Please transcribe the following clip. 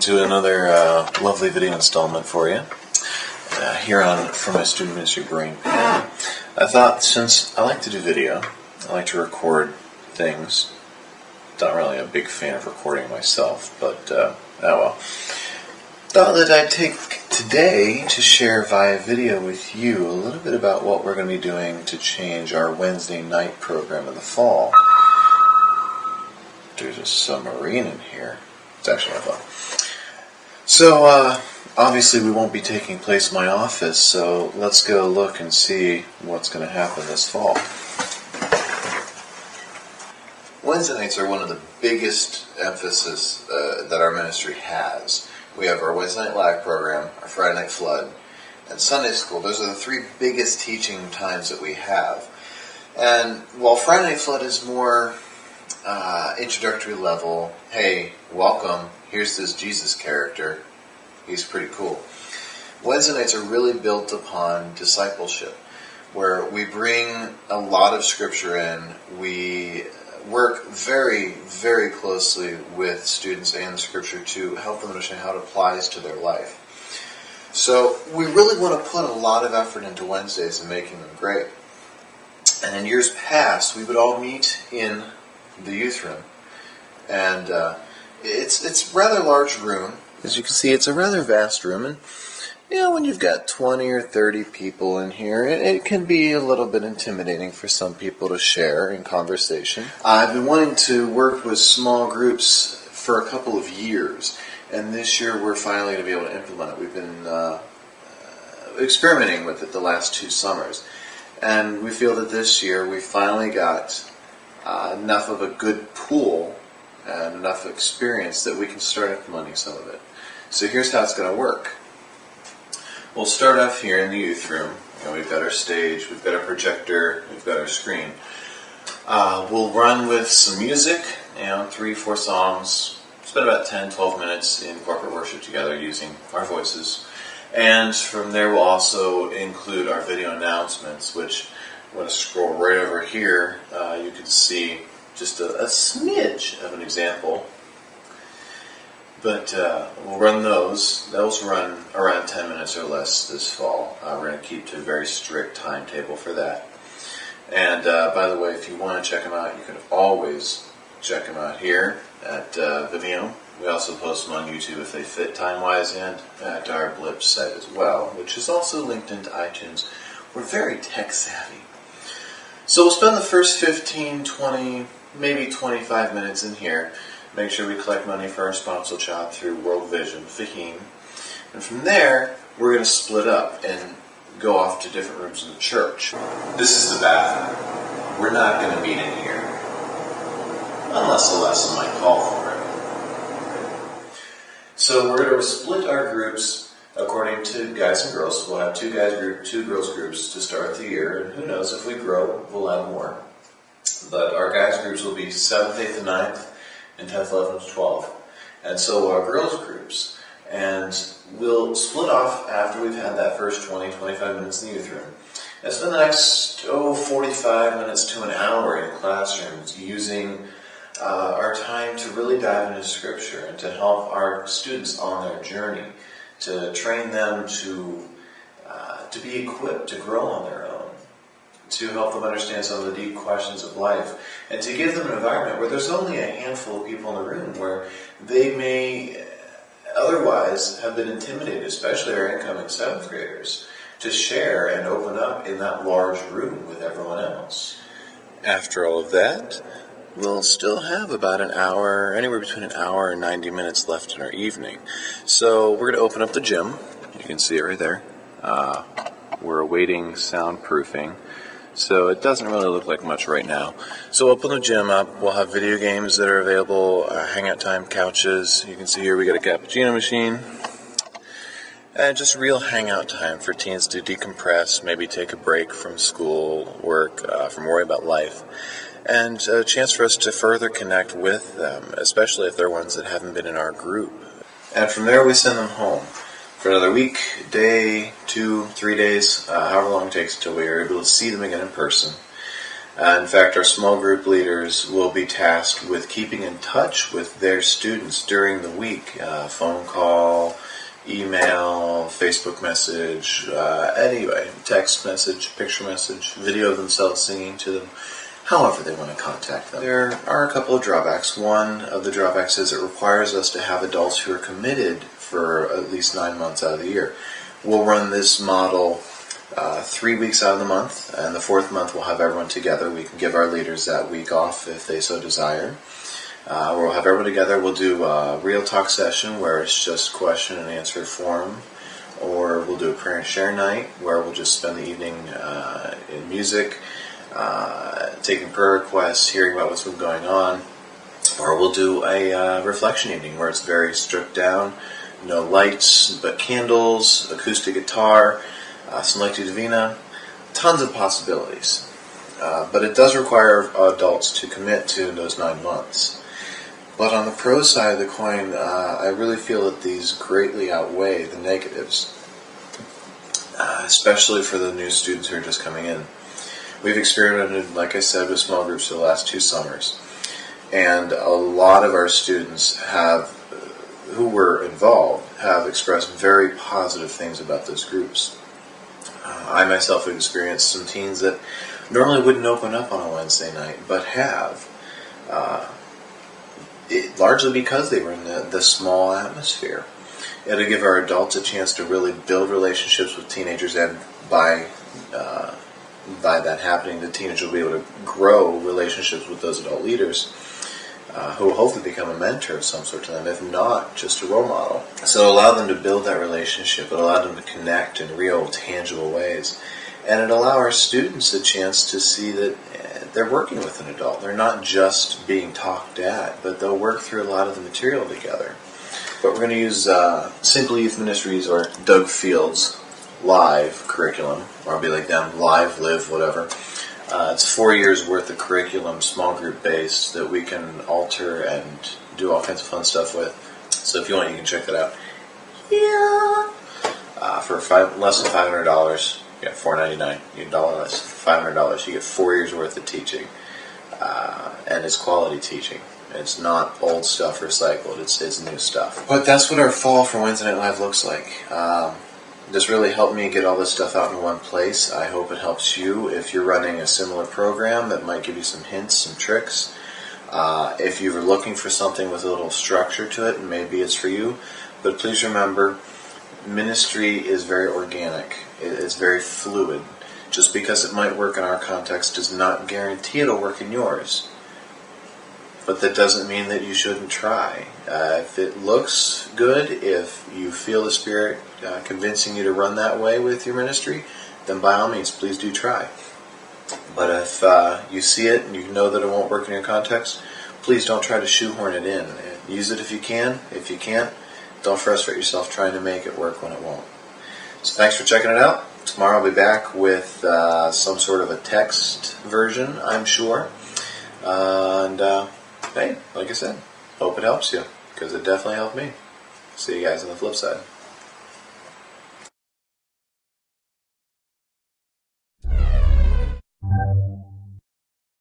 to another lovely video installment for you here on For My Student Ministry Brain Pan. I thought, since I like to do video, I like to record things. Not really a big fan of recording myself, but oh well. Thought that I'd take today to share via video with you a little bit about what we're going to be doing to change our Wednesday night program in the fall. There's a submarine in here. It's actually my phone. So, obviously we won't be taking place in my office, so let's go look and see what's going to happen this fall. Wednesday nights are one of the biggest emphasis that our ministry has. We have our Wednesday night live program, our Friday night flood, and Sunday school. Those are the three biggest teaching times that we have. And while Friday night flood is more introductory level, hey, welcome, here's this Jesus character, he's pretty cool. Wednesday nights are really built upon discipleship, where we bring a lot of scripture in. We work very, very closely with students and the scripture to help them understand how it applies to their life. So we really want to put a lot of effort into Wednesdays and making them great. And in years past, we would all meet in the youth room, and it's a rather large room. As you can see, it's a rather vast room, and when you've got 20 or 30 people in here, it can be a little bit intimidating for some people to share in conversation. I've been wanting to work with small groups for a couple of years, and this year we're finally going to be able to implement it. We've been experimenting with it the last 2 summers, and we feel that this year we finally got enough of a good pool and enough experience that we can start implementing some of it. So here's how it's going to work. We'll start off here in the youth room. We've got our stage, we've got our projector, we've got our screen. We'll run with some music, 3-4 songs, spend about 10-12 minutes in corporate worship together using our voices. And from there we'll also include our video announcements, which I'm going to scroll right over here. You can see just a smidge of an example. But we'll run those. Those run around 10 minutes or less this fall. We're going to keep to a very strict timetable for that. And by the way, if you want to check them out, you can always check them out here at Vimeo. We also post them on YouTube if they fit time-wise, and at our Blip site as well, which is also linked into iTunes. We're very tech-savvy. So we'll spend the first 15, 20, maybe 25 minutes in here. Make sure we collect money for our sponsor job through World Vision, Fahim. And from there, we're going to split up and go off to different rooms in the church. This is the bathroom. We're not going to meet in here, unless the lesson might call for it. So we're going to split our groups according to guys and girls. So we'll have 2 girls groups to start the year, and who knows, if we grow, we'll add more. But our guys groups will be 7th, 8th, and 9th, and 10th, 11th, 12th. And so our girls groups. And we'll split off after we've had that first 20-25 minutes in the youth room. And spend the next 45 minutes to an hour in classrooms using our time to really dive into Scripture and to help our students on their journey, to train them to be equipped to grow on their own, to help them understand some of the deep questions of life, and to give them an environment where there's only a handful of people in the room, where they may otherwise have been intimidated, especially our incoming 7th graders, to share and open up in that large room with everyone else. After all of that, we'll still have about an hour, anywhere between an hour and 90 minutes left in our evening. So we're going to open up the gym. You can see it right there. We're awaiting soundproofing, so it doesn't really look like much right now. So we'll open the gym up. We'll have video games that are available, hangout time couches. You can see here we got a cappuccino machine. And just real hangout time for teens to decompress, maybe take a break from school, work, from worry about life. And a chance for us to further connect with them, especially if they're ones that haven't been in our group. And from there we send them home for another week, day, 2, 3 days, however long it takes until we are able to see them again in person. In fact, our small group leaders will be tasked with keeping in touch with their students during the week. Phone call, email, Facebook message, anyway, text message, picture message, video of themselves singing to them, however they want to contact them. There are a couple of drawbacks. One of the drawbacks is it requires us to have adults who are committed for at least 9 months out of the year. We'll run this model 3 weeks out of the month, and the 4th month we'll have everyone together. We can give our leaders that week off if they so desire. We'll have everyone together. We'll do a real talk session where it's just question and answer form, or we'll do a prayer and share night where we'll just spend the evening in music, taking prayer requests, hearing about what's been going on, or we'll do a reflection evening where it's very stripped down, no lights but candles, acoustic guitar, some Lectio Divina, tons of possibilities. But it does require adults to commit to those 9 months. But on the pro side of the coin, I really feel that these greatly outweigh the negatives, especially for the new students who are just coming in. We've experimented, like I said, with small groups for the last 2 summers, and a lot of our students who were involved have expressed very positive things about those groups. I myself have experienced some teens that normally wouldn't open up on a Wednesday night, but have, largely because they were in the small atmosphere. It'll give our adults a chance to really build relationships with teenagers, and by that happening, the teenagers will be able to grow relationships with those adult leaders who will hopefully become a mentor of some sort to them, if not just a role model. So it'll allow them to build that relationship. It'll allow them to connect in real, tangible ways. And it'll allow our students a chance to see that they're working with an adult. They're not just being talked at, but they'll work through a lot of the material together. But we're going to use Simple Youth Ministries or Doug Field's live curriculum, or I'll be like them, live, live, whatever. It's 4 years worth of curriculum, small group based, that we can alter and do all kinds of fun stuff with. So if you want, you can check that out. Yeah. For less than $500, you get $4.99. You get $1 less, $500. You get 4 years worth of teaching, and it's quality teaching. It's not old stuff recycled. It's new stuff. But that's what our fall for Wednesday Night Live looks like. This really helped me get all this stuff out in one place. I hope it helps you if you're running a similar program that might give you some hints, some tricks. If you're looking for something with a little structure to it, maybe it's for you. But please remember, ministry is very organic. It's very fluid. Just because it might work in our context does not guarantee it'll work in yours. But that doesn't mean that you shouldn't try. If it looks good, if you feel the Spirit convincing you to run that way with your ministry, then by all means, please do try. But if you see it and you know that it won't work in your context, please don't try to shoehorn it in. Use it if you can. If you can't, don't frustrate yourself trying to make it work when it won't. So thanks for checking it out. Tomorrow I'll be back with some sort of a text version, I'm sure. Hey, like I said, hope it helps you, because it definitely helped me. See you guys on the flip side.